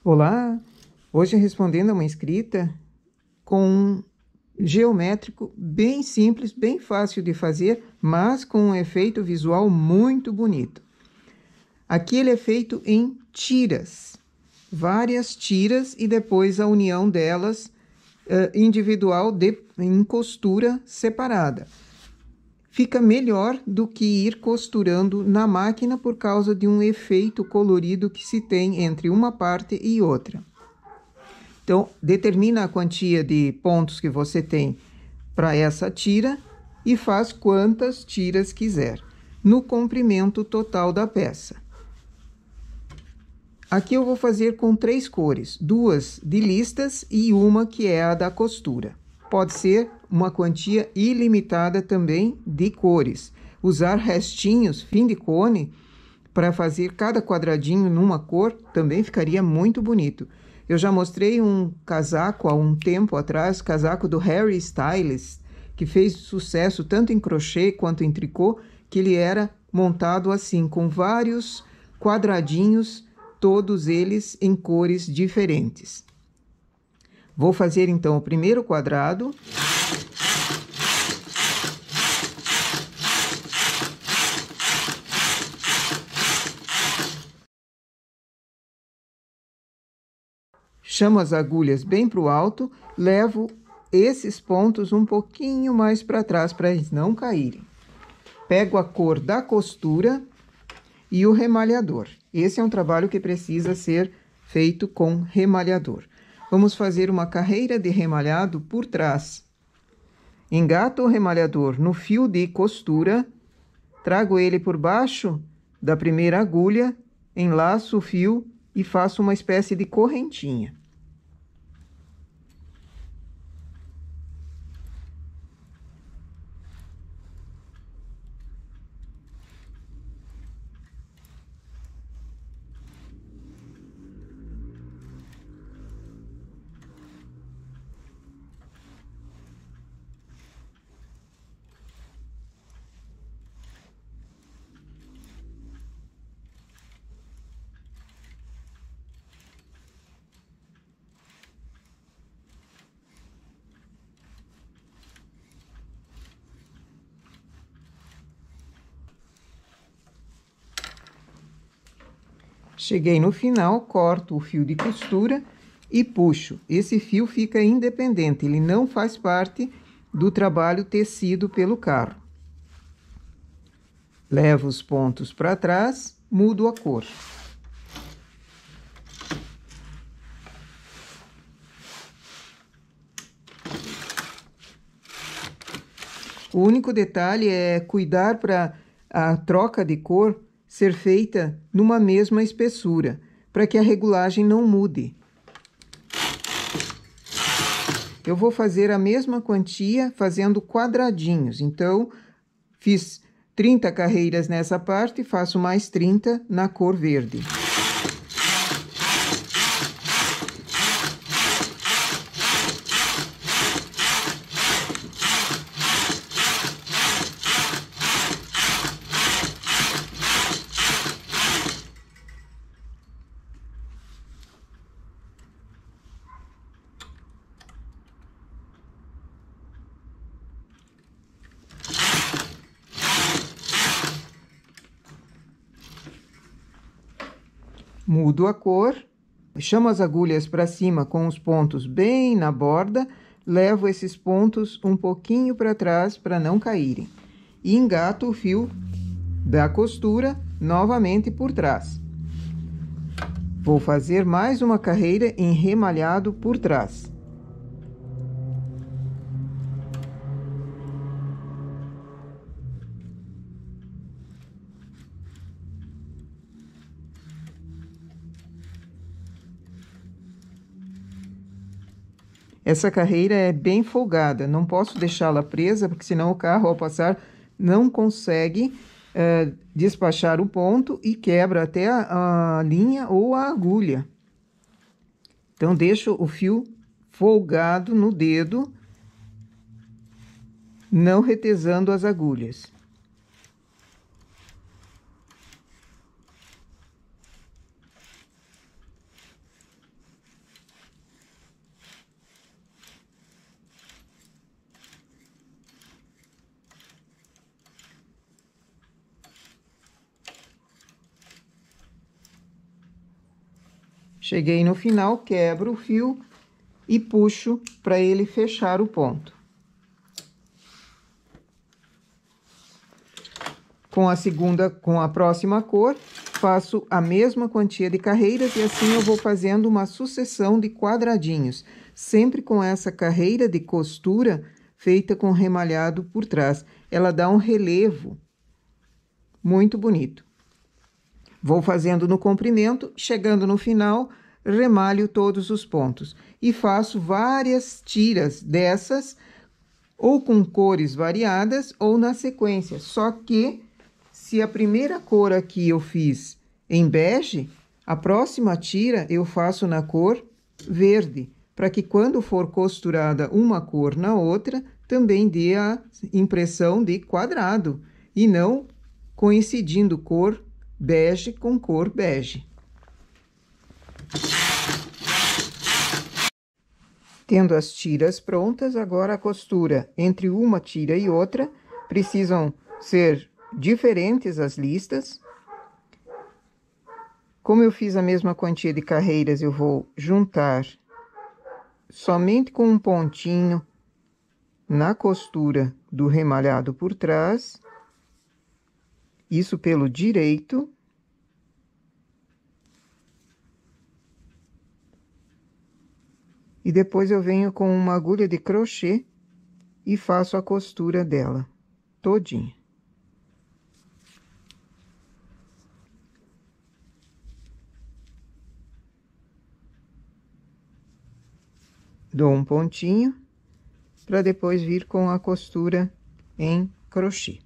Olá! Hoje respondendo a uma inscrita com um geométrico bem simples, bem fácil de fazer, mas com um efeito visual muito bonito. Aqui ele é feito em tiras, várias tiras e depois a união delas individual em costura separada. Fica melhor do que ir costurando na máquina por causa de um efeito colorido que se tem entre uma parte e outra. Então, determina a quantia de pontos que você tem para essa tira e faz quantas tiras quiser, no comprimento total da peça. Aqui eu vou fazer com 3 cores, 2 de listas e uma que é a da costura. Pode ser uma quantia ilimitada também de cores. Usar restinhos, fim de cone, para fazer cada quadradinho numa cor, também ficaria muito bonito. Eu já mostrei um casaco há um tempo atrás, casaco do Harry Styles, que fez sucesso tanto em crochê quanto em tricô, que ele era montado assim, com vários quadradinhos, todos eles em cores diferentes. Vou fazer então o primeiro quadrado. Chamo as agulhas bem para o alto, levo esses pontos um pouquinho mais para trás para eles não caírem. Pego a cor da costura e o remalhador. Esse é um trabalho que precisa ser feito com remalhador. Vamos fazer uma carreira de remalhado por trás. Engato o remalhador no fio de costura, trago ele por baixo da primeira agulha, enlaço o fio e faço uma espécie de correntinha. Cheguei no final, corto o fio de costura e puxo. Esse fio fica independente, ele não faz parte do trabalho tecido pelo carro. Levo os pontos para trás, mudo a cor. O único detalhe é cuidar para a troca de cor ser feita numa mesma espessura, para que a regulagem não mude. Eu vou fazer a mesma quantia fazendo quadradinhos, então fiz 30 carreiras nessa parte, faço mais 30 na cor verde. Mudo a cor, chamo as agulhas para cima com os pontos bem na borda, levo esses pontos um pouquinho para trás para não caírem. E engato o fio da costura novamente por trás. Vou fazer mais uma carreira em remalhado por trás. Essa carreira é bem folgada, não posso deixá-la presa, porque senão o carro, ao passar, não consegue despachar o ponto e quebra até a linha ou a agulha. Então, deixo o fio folgado no dedo, não retesando as agulhas. Cheguei no final, quebro o fio e puxo para ele fechar o ponto. Com a próxima cor, faço a mesma quantia de carreiras e assim eu vou fazendo uma sucessão de quadradinhos, sempre com essa carreira de costura feita com remalhado por trás. Ela dá um relevo muito bonito. Vou fazendo no comprimento, chegando no final, remalho todos os pontos. E faço várias tiras dessas, ou com cores variadas, ou na sequência. Só que, se a primeira cor aqui eu fiz em bege, a próxima tira eu faço na cor verde, para que quando for costurada uma cor na outra, também dê a impressão de quadrado, e não coincidindo cor bege com cor bege. Tendo as tiras prontas, agora a costura entre uma tira e outra precisam ser diferentes as listas. Como eu fiz a mesma quantia de carreiras, eu vou juntar somente com um pontinho na costura do remalhado por trás, isso pelo direito. E depois eu venho com uma agulha de crochê e faço a costura dela todinha. Dou um pontinho para depois vir com a costura em crochê.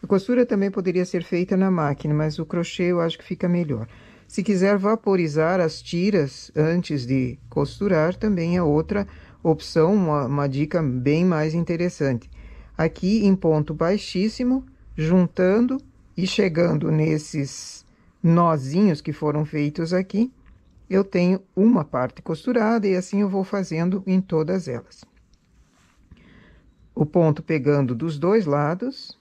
A costura também poderia ser feita na máquina, mas o crochê eu acho que fica melhor. Se quiser vaporizar as tiras antes de costurar, também é outra opção, uma dica bem mais interessante. Aqui em ponto baixíssimo, juntando e chegando nesses nozinhos que foram feitos aqui, eu tenho uma parte costurada e assim eu vou fazendo em todas elas. O ponto pegando dos dois lados.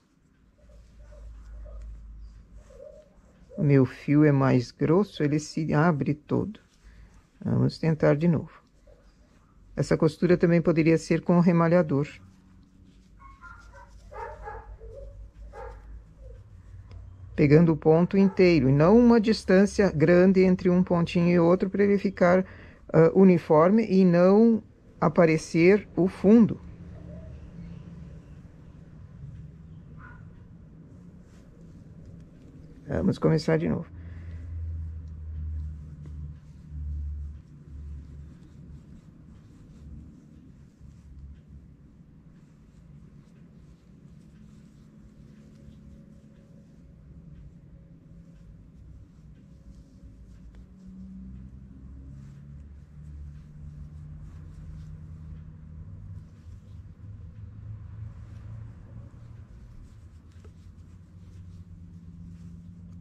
O meu fio é mais grosso, ele se abre todo. Vamos tentar de novo. Essa costura também poderia ser com o remalhador. Pegando o ponto inteiro, e não uma distância grande entre um pontinho e outro, para ele ficar uniforme e não aparecer o fundo. Vamos começar de novo.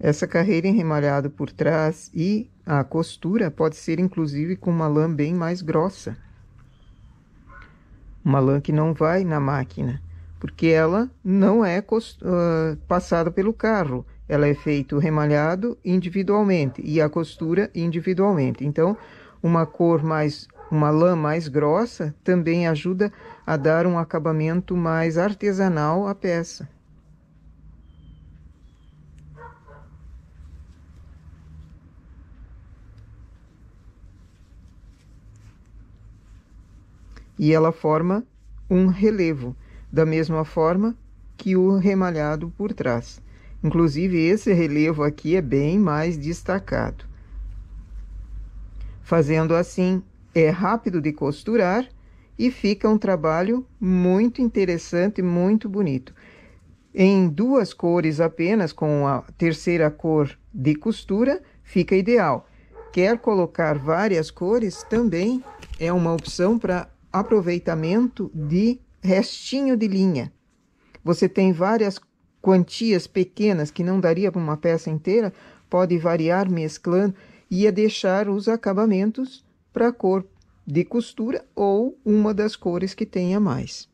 Essa carreira em remalhado por trás e a costura pode ser inclusive com uma lã bem mais grossa. Uma lã que não vai na máquina, porque ela não é passada pelo carro. Ela é feito remalhado individualmente e a costura individualmente. Então, uma lã mais grossa também ajuda a dar um acabamento mais artesanal à peça. E ela forma um relevo, da mesma forma que o remalhado por trás. Inclusive, esse relevo aqui é bem mais destacado. Fazendo assim, é rápido de costurar e fica um trabalho muito interessante, muito bonito. Em duas cores apenas, com a terceira cor de costura, fica ideal. Quer colocar várias cores, também é uma opção para aproveitamento de restinho de linha. Você tem várias quantias pequenas que não daria para uma peça inteira, pode variar mesclando e deixar os acabamentos para a cor de costura ou uma das cores que tenha mais.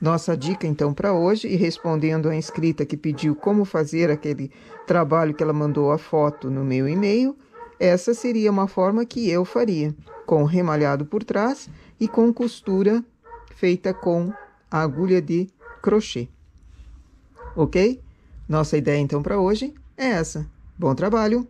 Nossa dica então para hoje, e respondendo a inscrita que pediu como fazer aquele trabalho que ela mandou a foto no meu e-mail, essa seria uma forma que eu faria, com remalhado por trás e com costura feita com a agulha de crochê. Ok? Nossa ideia então para hoje é essa. Bom trabalho!